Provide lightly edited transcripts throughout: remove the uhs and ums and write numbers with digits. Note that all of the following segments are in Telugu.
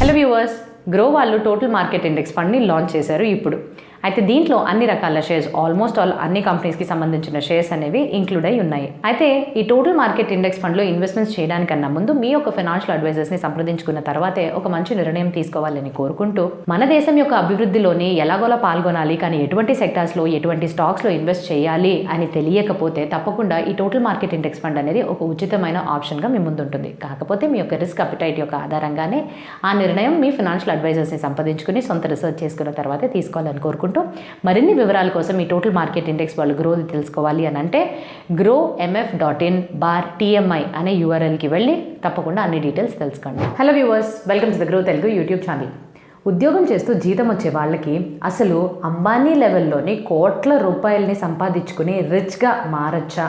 హలో వ్యూవర్స్, గ్రో వాళ్ళు టోటల్ మార్కెట్ ఇండెక్స్ ఫండ్ని లాంచ్ చేశారు ఇప్పుడు. అయితే దీంట్లో అన్ని రకాల షేర్స్, ఆల్మోస్ట్ ఆల్ అన్ని కంపెనీస్కి సంబంధించిన షేర్స్ అనేవి ఇంక్లూడ్ అయి ఉన్నాయి. అయితే ఈ టోటల్ మార్కెట్ ఇండెక్స్ ఫండ్లో ఇన్వెస్ట్మెంట్స్ చేయడానికన్నా ముందు మీ యొక్క ఫైనాన్షియల్ అడ్వైజర్స్ని సంప్రదించుకున్న తర్వాతే ఒక మంచి నిర్ణయం తీసుకోవాలని కోరుకుంటూ, మన దేశం యొక్క అభివృద్ధిలోని ఎలాగోలా పాల్గొనాలి, కానీ ఎటువంటి సెక్టార్స్లో ఎటువంటి స్టాక్స్లో ఇన్వెస్ట్ చేయాలి అని తెలియకపోతే తప్పకుండా ఈ టోటల్ మార్కెట్ ఇండెక్స్ ఫండ్ అనేది ఒక ఉచితమైన ఆప్షన్గా మీ ముందుంటుంది. కాకపోతే మీ యొక్క రిస్క్ అపిటైట్ యొక్క ఆధారంగానే ఆ నిర్ణయం మీ ఫైనాన్షియల్ అడ్వైజర్స్ని సంప్రదించుకుని సొంత రీసెర్చ్ చేసుకున్న తర్వాతే తీసుకోవాలని కోరుకుంటూ, మరిన్ని వివరాల కోసం ఈ టోటల్ మార్కెట్ ఇండెక్స్ వాళ్ళు గ్రోది తెలుసుకోవాలి అని అంటే growmf.in/TMI అనే URLకి వెళ్ళి తప్పకుండా అన్ని డీటెయిల్స్ తెలుసుకోండి. Hello viewers, welcome to the grow Telugu YouTube channel. ఉద్యోగం చేస్తూ జీతం వచ్చే వాళ్ళకి అసలు అంబానీ లెవెల్లోని కోట్ల రూపాయలని సంపాదించుకుని రిచ్గా మారచ్చా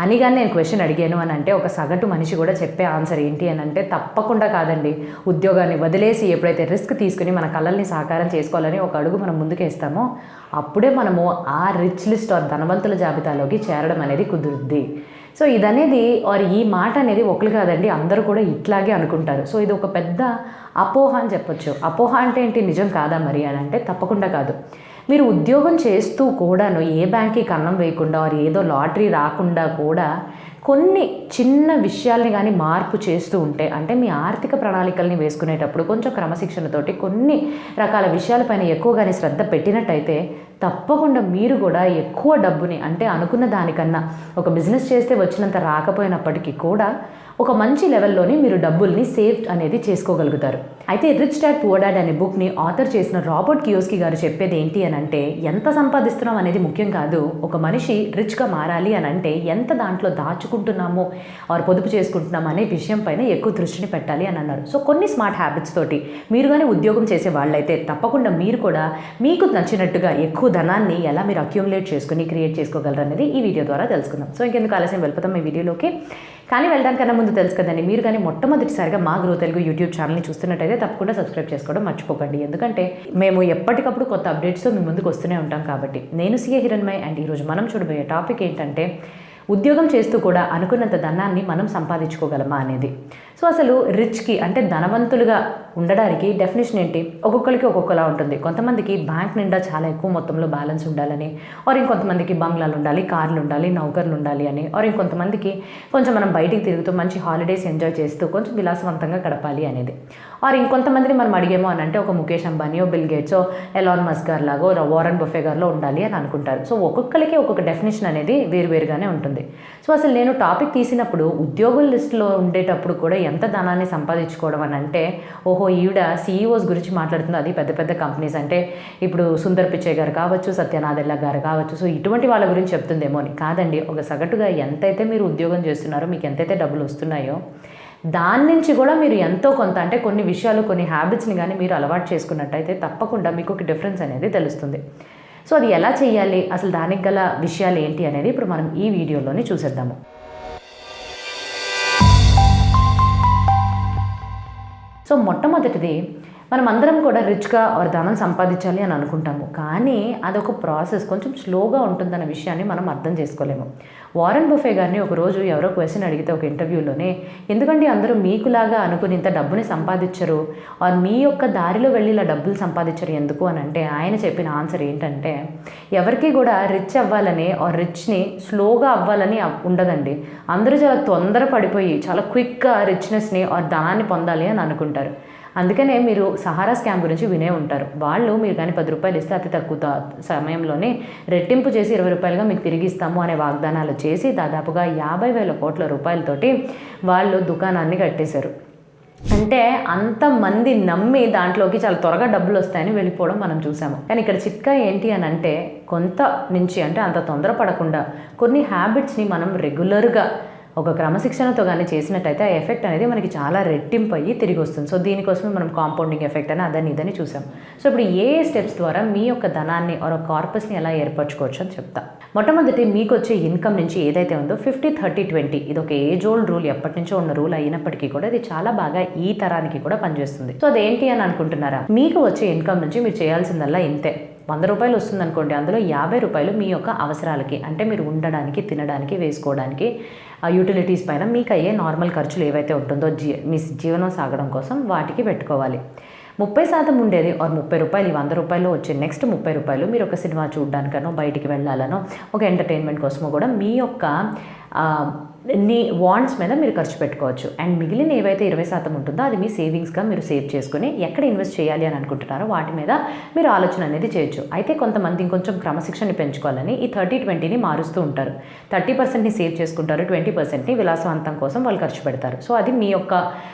అని కానీ నేను క్వశ్చన్ అడిగాను అని అంటే ఒక సగటు మనిషి కూడా చెప్పే ఆన్సర్ ఏంటి అని అంటే తప్పకుండా కాదండి. ఉద్యోగాన్ని వదిలేసి ఎప్పుడైతే రిస్క్ తీసుకుని మన కళల్ని సాకారం చేసుకోవాలని ఒక అడుగు మనం ముందుకేస్తామో అప్పుడే మనము ఆ రిచ్ లిస్ట్ ఆర్ ధనవంతుల జాబితాలోకి చేరడం అనేది కుదురుద్ది. సో ఇదనేది ఈ మాట అనేది ఒకరు కాదండి, అందరూ కూడా ఇట్లాగే అనుకుంటారు. సో ఇది ఒక పెద్ద అపోహ అని చెప్పొచ్చు. అపోహ అంటే ఏంటి, నిజం కాదా మరి అని అంటే తప్పకుండా కాదు. మీరు ఉద్యోగం చేస్తూ కూడాను ఏ బ్యాంక్కి కన్నం వేయకుండా ఏదో లాటరీ రాకుండా కూడా కొన్ని చిన్న విషయాల్ని కానీ మార్పు చేస్తూ ఉంటే, అంటే మీ ఆర్థిక ప్రణాళికల్ని వేసుకునేటప్పుడు కొంచెం క్రమశిక్షణతోటి కొన్ని రకాల విషయాలపైన ఎక్కువగానే శ్రద్ధ పెట్టినట్టయితే తప్పకుండా మీరు కూడా ఎక్కువ డబ్బుని, అంటే అనుకున్న దానికన్నా ఒక బిజినెస్ చేస్తే వచ్చినంత రాకపోయినప్పటికీ కూడా ఒక మంచి లెవెల్లోని మీరు డబ్బుల్ని సేవ్ అనేది చేసుకోగలుగుతారు. అయితే రిచ్ డాడ్ పువర్ డాడ్ అనే బుక్ని ఆథర్ చేసిన రాబర్ట్ కియోస్కీ గారు చెప్పేది ఏంటి అని అంటే, ఎంత సంపాదిస్తున్నాం అనేది ముఖ్యం కాదు, ఒక మనిషి రిచ్గా మారాలి అని అంటే ఎంత దాంట్లో దాచుకుంటున్నామో పొదుపు చేసుకుంటున్నాము అనే విషయం పైన ఎక్కువ దృష్టిని పెట్టాలి అని అన్నారు. సో కొన్ని స్మార్ట్ హ్యాబిట్స్ తోటి మీరు కానీ ఉద్యోగం చేసే వాళ్ళైతే తప్పకుండా మీరు కూడా మీకు నచ్చినట్టుగా ఎక్కువ ధనాన్ని ఎలా మీరు అక్యూములేట్ చేసుకుని క్రియేట్ చేసుకోగలరు అనేది ఈ వీడియో ద్వారా తెలుసుకుందాం. సో ఇంకెందుకు ఆలస్యం, వెళ్ళిపోతాం ఈ వీడియోలోకి. కానీ వెళ్ళడానికన్నా ముందు తెలుసు కదండి, మీరు కానీ మొట్టమొదటిసారిగా మా గ్రో తెలుగు యూట్యూబ్ ఛానల్ని చూస్తున్నట్టయితే తప్పకుండా సబ్స్క్రైబ్ చేసుకోవడం మర్చిపోకండి. ఎందుకంటే మేము ఎప్పటికప్పుడు కొత్త అప్డేట్స్తో మీ ముందుకు వస్తూనే ఉంటాం కాబట్టి. నేను సిఏ హిరణ్మయ్ అండ్ ఈరోజు మనం చూడబోయే టాపిక్ ఏంటంటే, ఉద్యోగం చేస్తూ కూడా అనుకున్నంత ధనాన్ని మనం సంపాదించుకోగలమా అనేది. సో అసలు రిచ్కి అంటే ధనవంతులుగా ఉండడానికి డెఫినేషన్ ఏంటి? ఒక్కొక్కరికి ఒక్కొక్కలా ఉంటుంది. కొంతమందికి బ్యాంక్ నిండా చాలా ఎక్కువ మొత్తంలో బ్యాలెన్స్ ఉండాలని, ఇంకొంతమందికి బంగ్లాలు ఉండాలి, కార్లు ఉండాలి, నౌకర్లు ఉండాలి అని, ఇంకొంతమందికి కొంచెం మనం బయటికి తిరుగుతూ మంచి హాలిడేస్ ఎంజాయ్ చేస్తూ కొంచెం విలాసవంతంగా గడపాలి అనేది. ఇంకొంతమందిని మనం అడిగేమో అని అంటే ఒక Mukesh Ambani, bill gates, Elon Musk గారు లాగో, వారన్ బఫే గారిలో ఉండాలి అని అనుకుంటారు. సో ఒక్కొక్కరికి ఒక్కొక్క డెఫినేషన్ అనేది వేరువేరుగానే ఉంటుంది. సో అసలు నేను టాపిక్ తీసినప్పుడు ఉద్యోగుల లిస్టులో ఉండేటప్పుడు కూడా ఎంత ధనాన్ని సంపాదించుకోవడం అని అంటే, ఓహో ఈవిడ సీఈఓస్ గురించి మాట్లాడుతుంది, అది పెద్ద పెద్ద కంపెనీస్, అంటే ఇప్పుడు సుందర్ పిచ్చే గారు కావచ్చు, సత్యనాదెల్ల గారు కావచ్చు, సో ఇటువంటి వాళ్ళ గురించి చెప్తుందేమో అని కాదండి. ఒక సగటుగా ఎంతైతే మీరు ఉద్యోగం చేస్తున్నారో, మీకు ఎంతైతే డబ్బులు వస్తున్నాయో దాని నుంచి కూడా మీరు ఎంతో కొంత, అంటే కొన్ని విషయాలు, కొన్ని హ్యాబిట్స్ని కానీ మీరు అలవాటు చేసుకున్నట్టయితే తప్పకుండా మీకు ఒక డిఫరెన్స్ అనేది తెలుస్తుంది. సో అది ఎలా చేయాలి, అసలు దానికి గల విషయాలు ఏంటి అనేది ఇప్పుడు మనం ఈ వీడియోలోని చూసేద్దాము. సో మొట్టమొదటిది, మనం అందరం కూడా రిచ్గా ధనం సంపాదించాలి అని అనుకుంటాము, కానీ అదొక ప్రాసెస్, కొంచెం స్లోగా ఉంటుందన్న విషయాన్ని మనం అర్థం చేసుకోలేము. వారన్ బఫే గారిని ఒకరోజు ఎవరో క్వశ్చన్ అడిగితే ఒక ఇంటర్వ్యూలోనే, ఎందుకంటే అందరూ మీకులాగా అనుకుని ఇంత డబ్బుని సంపాదించరు, మీ యొక్క దారిలో వెళ్ళి ఇలా డబ్బులు సంపాదించరు ఎందుకు అని అంటే, ఆయన చెప్పిన ఆన్సర్ ఏంటంటే, ఎవరికి కూడా రిచ్ అవ్వాలని రిచ్ని స్లోగా అవ్వాలని ఉండదండి. అందరూ చాలా తొందర పడిపోయి చాలా క్విక్గా రిచ్నెస్ని ధనాన్ని పొందాలి అని అనుకుంటారు. అందుకనే మీరు సహారా స్కామ్ గురించి వినే ఉంటారు. వాళ్ళు మీరు కానీ 10 రూపాయలు ఇస్తే అతి తక్కువ సమయంలోనే రెట్టింపు చేసి 20 రూపాయలుగా మీకు తిరిగి ఇస్తాము అనే వాగ్దానాలు చేసి దాదాపుగా 50,000 కోట్ల రూపాయలతోటి వాళ్ళు దుకాణాన్ని కట్టేశారు. అంటే అంతమంది నమ్మి దాంట్లోకి చాలా త్వరగా డబ్బులు వస్తాయని వెళ్ళిపోవడం మనం చూసాము. కానీ ఇక్కడ చిట్కా ఏంటి అని అంటే, కొంత నుంచి, అంటే అంత తొందరపడకుండా కొన్ని హ్యాబిట్స్ని మనం రెగ్యులర్గా ఒక క్రమశిక్షణతో కానీ చేసినట్టయితే ఆ ఎఫెక్ట్ అనేది మనకి చాలా రెట్టింపు అయ్యి తిరిగి వస్తుంది. సో దీనికోసమే మనం కాంపౌండింగ్ ఎఫెక్ట్ అని అదని ఇదని చూసాం. సో ఇప్పుడు ఏ స్టెప్స్ ద్వారా మీ యొక్క ధనాన్ని కార్పస్ని ఎలా ఏర్పరచుకోవచ్చు అని చెప్తా. మొట్టమొదటి, మీకు వచ్చే ఇన్కమ్ నుంచి ఏదైతే ఉందో 50-30-20, ఇది ఒక ఏజ్ ఓల్డ్ రూల్, ఎప్పటి నుంచో ఉన్న రూల్ అయినప్పటికీ కూడా ఇది చాలా బాగా ఈ తరానికి కూడా పనిచేస్తుంది. సో అదేంటి అని అనుకుంటున్నారా? మీకు వచ్చే ఇన్కమ్ నుంచి మీరు చేయాల్సిందల్లా ఇంతే, రూపాయలు వస్తుంది అనుకోండి, అందులో 50 రూపాయలు మీ యొక్క అవసరాలకి, అంటే మీరు ఉండడానికి, తినడానికి, వేసుకోవడానికి, యూటిలిటీస్ పైన మీకు అయ్యే నార్మల్ ఖర్చులు ఏవైతే ఉంటుందో మీ జీవనం సాగడం కోసం వాటికి పెట్టుకోవాలి. 30% ఉండేది ఆర్ 30 రూపాయలు, 100 రూపాయలు వచ్చే నెక్స్ట్ 30 రూపాయలు మీరు ఒక సినిమా చూడడానికనో, బయటికి వెళ్ళాలనో, ఒక ఎంటర్టైన్మెంట్ కోసమో కూడా మీ యొక్క వాంట్స్ మీద మీరు ఖర్చు పెట్టుకోవచ్చు. అండ్ మిగిలిన ఏవైతే 20% ఉంటుందో అది మీ సేవింగ్స్గా మీరు సేవ్ చేసుకుని ఎక్కడ ఇన్వెస్ట్ చేయాలి అని అనుకుంటున్నారో వాటి మీద మీరు ఆలోచన అనేది చేయొచ్చు. అయితే కొంతమంది ఇంకొంచెం క్రమశిక్షణ పెంచుకోవాలని ఈ 30-20ని మారుస్తూ ఉంటారు. 30%ని సేవ్ చేసుకుంటారు, 20%ని విలాసవంతం కోసం వాళ్ళు ఖర్చు పెడతారు. సో అది మీ యొక్క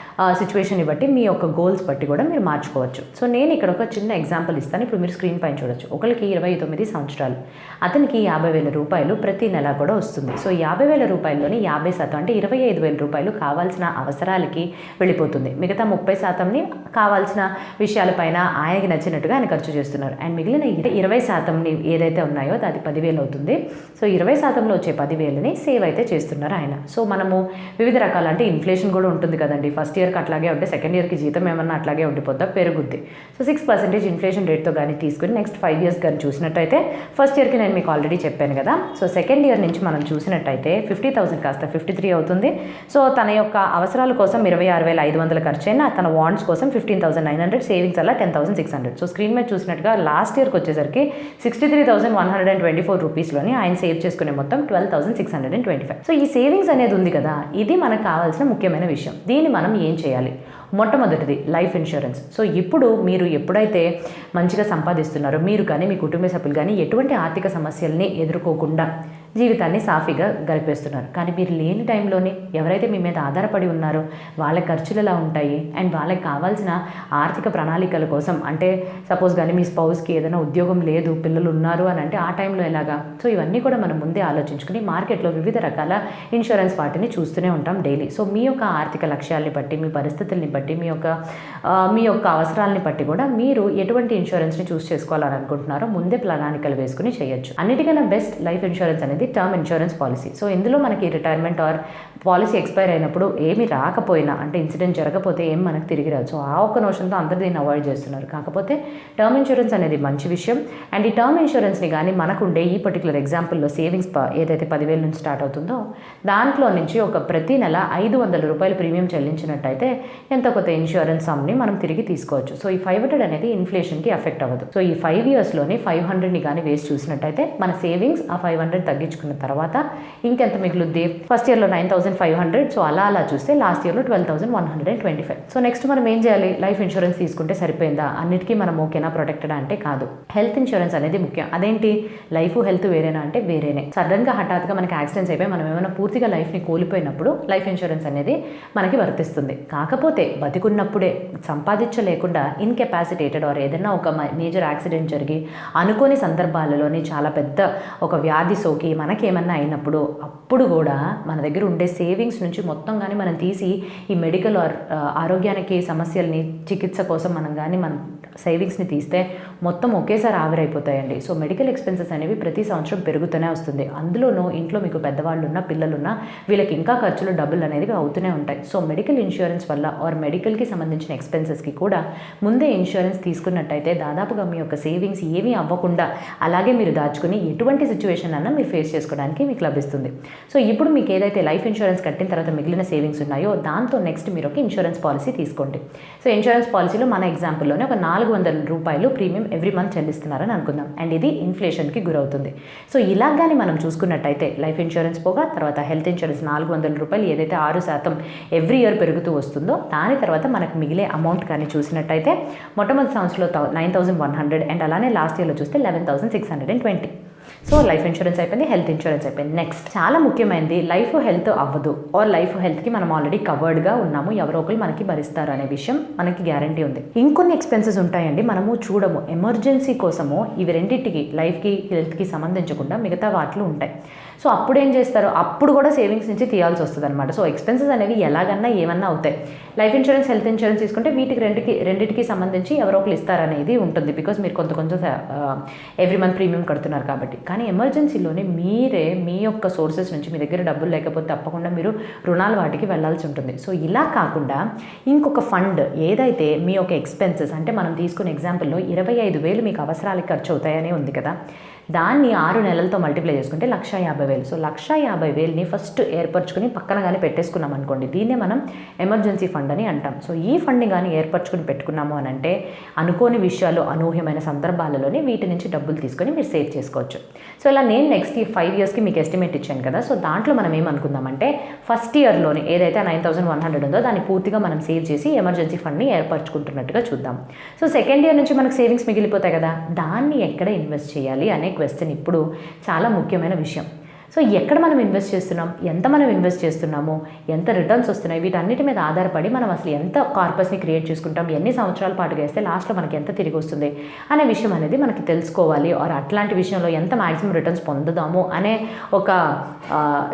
సిచ్యువేషన్ని బట్టి, మీ యొక్క గోల్స్ బట్టి కూడా మీరు మార్చుకోవచ్చు. సో నేను ఇక్కడ ఒక చిన్న ఎగ్జాంపుల్ ఇస్తాను. ఇప్పుడు మీరు స్క్రీన్ పైన చూడొచ్చు. ఒకరికి 29 సంవత్సరాలు, అతనికి 50,000 రూపాయలు ప్రతి నెల కూడా వస్తుంది. సో 50,000 రూపాయల్లోని 50% అంటే 25,000 రూపాయలు కావాల్సిన అవసరాలకి వెళ్ళిపోతుంది. మిగతా 30%ని కావాల్సిన విషయాలపైన ఆయనకి నచ్చినట్టుగా ఆయన ఖర్చు చేస్తున్నారు. అండ్ మిగిలిన 20%ని ఏదైతే ఉన్నాయో అది 10,000 అవుతుంది. సో 20%లో వచ్చే 10,000ని సేవ్ అయితే చేస్తున్నారు ఆయన. సో మనము వివిధ రకాల, అంటే ఇన్ఫ్లేషన్ కూడా ఉంటుంది కదండి. ఫస్ట్ ఇయర్కి అట్లాగే ఉంటే సెకండ్ ఇయర్కి జీతం ఏమన్నా అట్లాగే ఉండిపోద్దా, పెరుగుద్ది. సో 6% ఇన్ఫ్లేషన్ రేట్తో కానీ తీసుకుని నెక్స్ట్ 5 years కానీ చూసినట్టయితే, ఫస్ట్ ఇయర్కి నేను మీకు ఆల్రెడీ చెప్పాను కదా. సో సెకండ్ ఇయర్ నుంచి మనం చూసినట్టయితే 50,000 కాస్త 53 అవుతుంది. సో తన యొక్క అవసరాల కోసం 26,500 ఖర్చు అయినా, తన వాంట్స్ కోసం 15,900, సేవింగ్స్ అలా 10,600. సో స్క్రీన్ మీద చూసినట్టుగా లాస్ట్ ఇయర్కి వచ్చేసరికి 63,124 రూపీస్లోని ఆయన సేవ్ చేసుకునే మొత్తం 12,625. సో ఈ సేవింగ్స్ అనేది ఉంది కదా, ఇది మనకు కావాల్సిన ముఖ్యమైన విషయం. దీన్ని మనం ఏం చేయాలి? మొట్టమొదటిది లైఫ్ ఇన్సూరెన్స్. సో ఇప్పుడు మీరు ఎప్పుడైతే మంచిగా సంపాదిస్తున్నారో, మీరు కానీ మీ కుటుంబ సభ్యులు కానీ ఎటువంటి ఆర్థిక సమస్యల్ని ఎదుర్కోకుండా జీవితాన్ని సాఫీగా గడిపేస్తున్నారు. కానీ మీరు లేని టైంలోని ఎవరైతే మీ మీద ఆధారపడి ఉన్నారో వాళ్ళ ఖర్చులు ఎలా ఉంటాయి, అండ్ వాళ్ళకి కావాల్సిన ఆర్థిక ప్రణాళికల కోసం, అంటే సపోజ్ కానీ మీ స్పౌస్కి ఏదైనా ఉద్యోగం లేదు, పిల్లలు ఉన్నారు అని అంటే ఆ టైంలో ఎలాగా? సో ఇవన్నీ కూడా మనం ముందే ఆలోచించుకుని మార్కెట్లో వివిధ రకాల ఇన్సూరెన్స్ వాటిని చూస్తూనే ఉంటాం డైలీ. సో మీ యొక్క ఆర్థిక లక్ష్యాలని బట్టి, మీ పరిస్థితుల్ని బట్టి, మీ యొక్క అవసరాలని బట్టి కూడా మీరు ఎటువంటి ఇన్సూరెన్స్ని చూస్ చేసుకోవాలని అనుకుంటున్నారో ముందే ప్రణాళికలు వేసుకుని చేయొచ్చు. అన్నిటికన్నా బెస్ట్ లైఫ్ ఇన్సూరెన్స్ అనేది టర్మ్ ఇన్సూరెన్స్ పాలసీ. సో ఇందులో మనకి రిటైర్మెంట్ ఆర్ పాలసీ ఎక్స్పైర్ అయినప్పుడు ఏమి రాకపోయినా, అంటే ఇన్సిడెంట్ జరగకపోతే ఏం మనకు తిరిగి రాదు. సో ఆ ఒక్క నోషన్తో అందరూ దీన్ని అవాయిడ్ చేస్తున్నారు. కాకపోతే టర్మ్ ఇన్సూరెన్స్ అనేది మంచి విషయం. అండ్ ఈ టర్మ్ ఇన్సూరెన్స్ని కానీ మనకుండే ఈ పర్టికులర్ ఎగ్జాంపుల్లో సేవింగ్స్ ఏదైతే 10,000 నుంచి స్టార్ట్ అవుతుందో దాంట్లో నుంచి ఒక ప్రతి నెల 500 రూపాయలు ప్రీమియం చెల్లించినట్టయితే ఎంత కొత్త ఇన్సూరెన్స్ సమ్ని మనం తిరిగి తీసుకోవచ్చు. సో ఈ 500 అనేది ఇన్ఫ్లేషన్కి ఎఫెక్ట్ అవ్వదు. సో ఈ 5 yearsలోని 500ని కానీ వేసి చూసినట్టయితే మన సేవింగ్స్ ఆ 500 తగ్గించుకున్న తర్వాత ఇంకెంత మిగులుద్ది? ఫస్ట్ ఇయర్లో 9,500. సో అలా చూస్తే లాస్ట్ ఇయర్లో 12,125. సో నెక్స్ట్ మనం ఏం చేయాలి? లైఫ్ ఇన్సూరెన్స్ తీసుకుంటే సరిపోయిందా? అన్నిటికీ మనం ఓకేనా ప్రొటెక్టెడ్ అంటే కాదు. హెల్త్ ఇన్సూరెన్స్ అనేది ముఖ్యం. అదేంటి? లైఫ్ హెల్త్ వేరేనా అంటే వేరేనే. సడన్గా హఠాత్తుగా మనకి యాక్సిడెంట్స్ అయిపోయి మనం ఏమైనా పూర్తిగా లైఫ్ని కోల్పోయినప్పుడు లైఫ్ ఇన్సూరెన్స్ అనేది మనకి వర్తిస్తుంది. కాకపోతే బతికున్నప్పుడే సంపాదించలేకుండా ఇన్కెపాసిటేటెడ్ ఆర్ ఏదైనా ఒక మేజర్ యాక్సిడెంట్ జరిగి అనుకోని సందర్భాలలోని చాలా పెద్ద ఒక వ్యాధి సోకి మనకేమన్నా అయినప్పుడు అప్పుడు కూడా మన దగ్గర ఉండే సేవింగ్స్ నుంచి మొత్తం కానీ మనం తీసి ఈ మెడికల్ ఆరోగ్యానికి సమస్యల్ని చికిత్స కోసం మనం సేవింగ్స్ని తీస్తే మొత్తం ఒకేసారి ఆవిరైపోతాయండి. సో మెడికల్ ఎక్స్పెన్సెస్ అనేవి ప్రతి సంవత్సరం పెరుగుతూనే వస్తుంది. అందులోనూ ఇంట్లో మీకు పెద్దవాళ్ళు ఉన్నా, పిల్లలున్నా వీళ్ళకి ఇంకా ఖర్చులు డబుల్ అనేవి అవుతూనే ఉంటాయి. సో మెడికల్ ఇన్సూరెన్స్ వల్ల ఆర్ మెడికల్కి సంబంధించిన ఎక్స్పెన్సెస్కి కూడా ముందే ఇన్సూరెన్స్ తీసుకున్నట్టయితే దాదాపుగా మీ యొక్క సేవింగ్స్ ఏమీ అవ్వకుండా అలాగే మీరు దాచుకుని ఎటువంటి సిచ్యువేషన్ అన్నా మీరు ఫేస్ చేసుకోవడానికి మీకు లభిస్తుంది. సో ఇప్పుడు మీకు ఏదైతే లైఫ్ ఇన్సూరెన్స్ కట్టిన తర్వాత మిగిలిన సేవింగ్స్ ఉన్నాయో దాంతో నెక్స్ట్ మీరు ఒక ఇన్సూరెన్స్ పాలసీ తీసుకోండి. సో ఇన్సూరెన్స్ పాలసీలో మన ఎగ్జాంపుల్లోనే ఒక 400 రూపాయలు ప్రీమియం ఎవ్రీ మంత్ చెల్లిస్తున్నారని అనుకుందాం. అండ్ ఇది ఇన్ఫ్లేషన్కి గురవుతుంది. సో ఇలాగానే మనం చూసుకున్నట్టయితే లైఫ్ ఇన్సూరెన్స్ పోగా తర్వాత హెల్త్ ఇన్సూరెన్స్ 400 రూపాయలు ఏదైతే 6% ఎవ్రీ ఇయర్ పెరుగుతూ వస్తుందో దాని తర్వాత మనకు మిగిలే అమౌంట్ కానీ చూసినట్టయితే మొట్టమొదటి సంవత్సరంలో 9,100 అండ్ అలానే లాస్ట్ ఇయర్లో చూస్తే 11,620. సో లైఫ్ ఇన్సూరెన్స్ అయిపోయింది, హెల్త్ ఇన్సూరెన్స్ అయిపోయింది. నెక్స్ట్ చాలా ముఖ్యమైనది లైఫ్ హెల్త్ అవ్వదు ఆర్ లైఫ్ హెల్త్కి మనం ఆల్రెడీ కవర్డ్గా ఉన్నాము, ఎవరో ఒకరు మనకి భరిస్తారు అనే విషయం మనకి గ్యారంటీ ఉంది. ఇంకొన్ని ఎక్స్పెన్సెస్ ఉంటాయండి మనము చూడము. ఎమర్జెన్సీ కోసము ఇవి రెండింటికి, లైఫ్కి హెల్త్కి సంబంధించకుండా మిగతా వాటిలో ఉంటాయి. సో అప్పుడు ఏం చేస్తారు, అప్పుడు కూడా సేవింగ్స్ నుంచి తీయాల్సి వస్తుంది అనమాట. సో ఎక్స్పెన్సెస్ అనేవి ఎలాగన్నా ఏమన్నా అవుతాయి. లైఫ్ ఇన్సూరెన్స్, హెల్త్ ఇన్సూరెన్స్ తీసుకుంటే వీటికి రెండింటికి సంబంధించి ఎవరో ఒకరు ఇస్తారనేది ఉంటుంది, బికాస్ మీరు కొంచెం ఎవ్రీ మంత్ ప్రీమియం కడుతున్నారు కాబట్టి. కానీ ఎమర్జెన్సీలోనే మీరే మీ యొక్క సోర్సెస్ నుంచి మీ దగ్గర డబ్బులు లేకపోతే తప్పకుండా మీరు రుణాల వాటికి వెళ్ళాల్సి ఉంటుంది. సో ఇలా కాకుండా ఇంకొక ఫండ్ ఏదైతే మీ యొక్క ఎక్స్పెన్సెస్, అంటే మనం తీసుకునే ఎగ్జాంపుల్లో 25,000 మీకు అవసరాలకు ఖర్చు అవుతాయనే ఉంది కదా, దాన్ని 6 నెలలతో మల్టిప్లై చేసుకుంటే 1,50,000. సో 1,50,000ని ఫస్ట్ ఏర్పరచుకుని పక్కన కానీ పెట్టేసుకున్నాం అనుకోండి, దీన్నే మనం ఎమర్జెన్సీ ఫండ్ అని అంటాం. సో ఈ ఫండ్ని కానీ ఏర్పరచుకుని పెట్టుకున్నాము అని అంటే అనుకోని విషయాలు, అనూహ్యమైన సందర్భాలలోనే వీటి నుంచి డబ్బులు తీసుకొని మీరు సేవ్ చేసుకోవచ్చు. సో ఇలా నేను నెక్స్ట్ ఈ 5 ఇయర్స్కి మీకు ఎస్టిమేట్ ఇచ్చాను కదా, సో దాంట్లో మనం ఏమనుకుందామంటే ఫస్ట్ ఇయర్లోనే ఏదైతే 9,100 ఉందో దాన్ని పూర్తిగా మనం సేవ్ చేసి ఎమర్జెన్సీ ఫండ్ని ఏర్పరచుకుంటున్నట్టుగా చూద్దాం. సో సెకండ్ ఇయర్ నుంచి మనకు సేవింగ్స్ మిగిలిపోతాయి కదా, దాన్ని ఎక్కడ ఇన్వెస్ట్ చేయాలి అనే క్వశ్చన్ ఇప్పుడు చాలా ముఖ్యమైన విషయం. సో ఎక్కడ మనం ఇన్వెస్ట్ చేస్తున్నాం, ఎంత మనం ఇన్వెస్ట్ చేస్తున్నాము, ఎంత రిటర్న్స్ వస్తున్నాయి, వీటన్నిటి మీద ఆధారపడి మనం అసలు ఎంత కార్పస్ని క్రియేట్ చేసుకుంటాం, ఎన్ని సంవత్సరాల పాటు వేస్తే లాస్ట్లో మనకి ఎంత తిరిగి వస్తుంది అనే విషయం అనేది మనకి తెలుసుకోవాలి. ఆర్ అట్లాంటి విషయంలో ఎంత మ్యాక్సిమం రిటర్న్స్ పొందుదాము అనే ఒక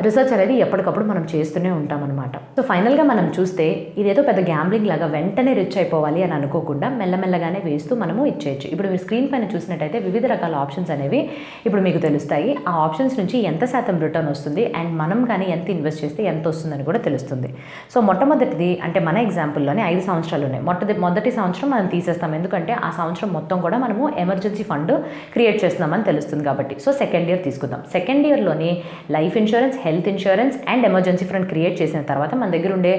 రీసెర్చ్ అనేది ఎప్పటికప్పుడు మనం చేస్తూనే ఉంటాం అనమాట. సో ఫైనల్గా మనం చూస్తే ఇదేదో పెద్ద గ్యాంబ్లింగ్ లాగా వెంటనే రిచ్ అయిపోవాలి అని అనుకోకుండా మెల్లమెల్లగానే వేస్తూ మనము ఇచ్చేయచ్చు. ఇప్పుడు మీరు స్క్రీన్ పైన చూసినట్టయితే వివిధ రకాల ఆప్షన్స్ అనేవి ఇప్పుడు మీకు తెలుస్తాయి. ఆ ఆప్షన్స్ నుంచి ఎంత శాతం రిటర్న్ వస్తుంది అండ్ మనం కానీ ఎంత ఇన్వెస్ట్ చేస్తే ఎంత వస్తుందని కూడా తెలుస్తుంది. సో మొట్టమొదటిది అంటే మన ఎగ్జాంపుల్లోనే 5 సంవత్సరాలు ఉన్నాయి. మొదటి సంవత్సరం మనం తీసేస్తాం, ఎందుకంటే ఆ సంవత్సరం మొత్తం కూడా మనము ఎమర్జెన్సీ ఫండ్ క్రియేట్ చేస్తున్నామని తెలుస్తుంది కాబట్టి. సో సెకండ్ ఇయర్ తీసుకుందాం. సెకండ్ ఇయర్లోని life insurance, health insurance and emergency fund create చేసిన తర్వాత మన దగ్గర ఉండే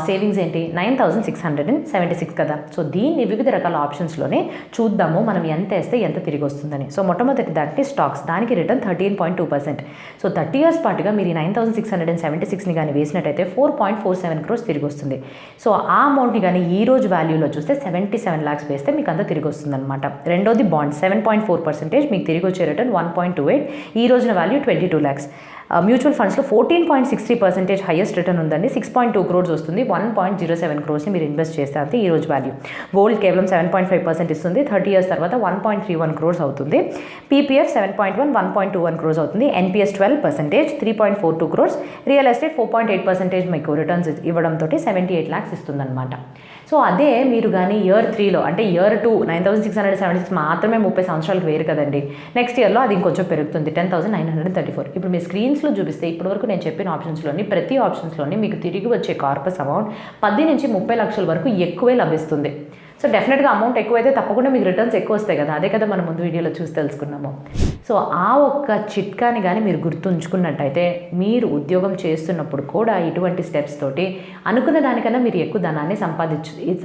సేవింగ్స్ ఏంటి, 9,676 కదా. సో దీన్ని వివిధ రకాల ఆప్షన్స్లోనే చూద్దాము మనం ఎంత వేస్తే ఎంత తిరిగి వస్తుందని. సో మొట్టమొదటి దానికి స్టాక్స్, దానికి రిటర్న్ 13.2%. సో 30 ఇయర్స్ పాటుగా మీరు 9,676ని కానీ వేసినట్టయితే 4.47 crores తిరిగి వస్తుంది. సో ఆ అమౌంట్ని కానీ ఈ రోజు వాల్యూలో చూస్తే 77 lakhs వేస్తే మీకు అంతా తిరిగి వస్తుంది అనమాట. రెండోది బాండ్ 7.4%, మీకు తిరిగి వచ్చే రిటర్న్ 1.28, ఈ రోజున వాల్యూ 22 lakhs. మ్యూచువల్ ఫండ్స్లో 14.63% హైయెస్ట్ రిటర్న్ ఉందండి, 6.2 crores వస్తుంది. 1.07 crores మీరు ఇన్వెస్ట్ చేస్తే అంతే ఈ రోజు వాల్యూ. గోల్డ్ కేవలం 7.5% ఇస్తుంది, 30 years తర్వాత 1.31 crores అవుతుంది. పీపీఎఫ్ 7.1, 1.21 crores అవుతుంది. NPS 12%, 3.42 crores. రియల్ ఎస్టేట్ 4.8% మీకు రిటర్న్స్ ఇవ్వడంతో 78 lakhs ఇస్తుందన్నమాట. సో అదే మీరు కానీ ఇయర్ 3లో అంటే ఇయర్ 2 9,676 మాత్రమే 30 సంవత్సరాలకు వేరు కదండి. నెక్స్ట్ ఇయర్లో అది ఇంకొంచెం పెరుగుతుంది, 10,934. ఇప్పుడు మీ స్క్రీన్స్లో చూపిస్తే ఇప్పటివరకు నేను చెప్పిన ఆప్షన్స్లోని ప్రతి ఆప్షన్స్లోని మీకు తిరిగి వచ్చే కార్పస్ అమౌంట్ 10 నుంచి 30 లక్షల వరకు ఎక్కువే లభిస్తుంది. సో డెఫినెట్గా అమౌంట్ ఎక్కువైతే తప్పకుండా మీకు రిటర్న్స్ ఎక్కువ వస్తాయి కదా, అదే కదా మనం ముందు వీడియోలో చూసి తెలుసుకున్నాము. సో ఆ ఒక్క చిట్కాని కానీ మీరు గుర్తుంచుకున్నట్టయితే మీరు ఉద్యోగం చేస్తున్నప్పుడు కూడా ఇటువంటి స్టెప్స్ తోటి అనుకున్న దానికన్నా మీరు ఎక్కువ ధనాన్ని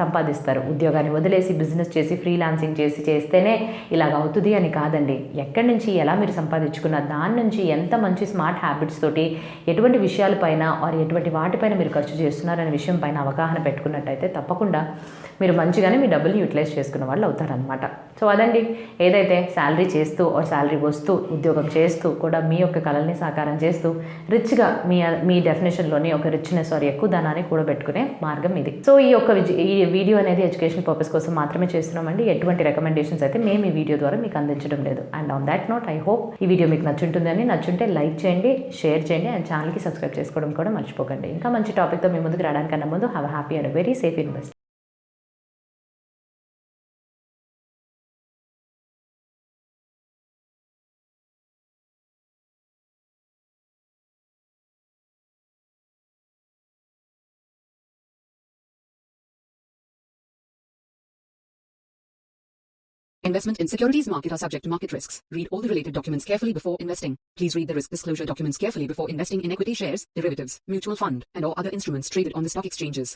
సంపాదిస్తారు. ఉద్యోగాన్ని వదిలేసి బిజినెస్ చేసి ఫ్రీలాన్సింగ్ చేస్తేనే ఇలాగ అవుతుంది అని కాదండి. ఎక్కడి నుంచి ఎలా మీరు సంపాదించుకున్న దాని నుంచి ఎంత మంచి స్మార్ట్ హ్యాబిట్స్ తోటి ఎటువంటి విషయాలపైన ఆర్ ఎటువంటి వాటిపైన మీరు ఖర్చు చేస్తున్నారనే విషయం పైన అవగాహన పెట్టుకున్నట్టయితే తప్పకుండా మీరు మంచిగానే మీ డబ్బుల్ని యూటిలైజ్ చేసుకున్న వాళ్ళు అవుతారనమాట. సో అదండి, ఏదైతే శాలరీ చేస్తూ ఆర్ శాలరీ వస్తూ ఉద్యోగం చేస్తూ కూడా మీ యొక్క కళల్ని సాకారం చేస్తూ రిచ్గా మీ డెఫినేషన్లోని ఒక రిచ్నెస్ ఆర్ ఎక్కువ ధనాన్ని కూడబెట్టుకునే మార్గం ఇది. సో ఈ వీడియో అనేది ఎడ్యుకేషన్ పర్పస్ కోసం మాత్రమే చేస్తున్నామండి. ఎటువంటి రికమెండేషన్స్ అయితే మేము ఈ వీడియో ద్వారా మీకు అందించడం లేదు. And on that note I hope ఈ వీడియో మీకు నచ్చుంటే లైక్ చేయండి, షేర్ చేయండి అండ్ ఛానల్కి సబ్స్క్రైబ్ చేసుకోవడం కూడా మర్చిపోకండి. ఇంకా మంచి టాపిక్తో మీ ముందుకు రావడానికన్నా ముందు have a happy and very safe invest. Investment in securities market are subject to market risks. Read all the related documents carefully before investing. Please read the risk disclosure documents carefully before investing in equity shares, derivatives, mutual fund, and or other instruments traded on the stock exchanges.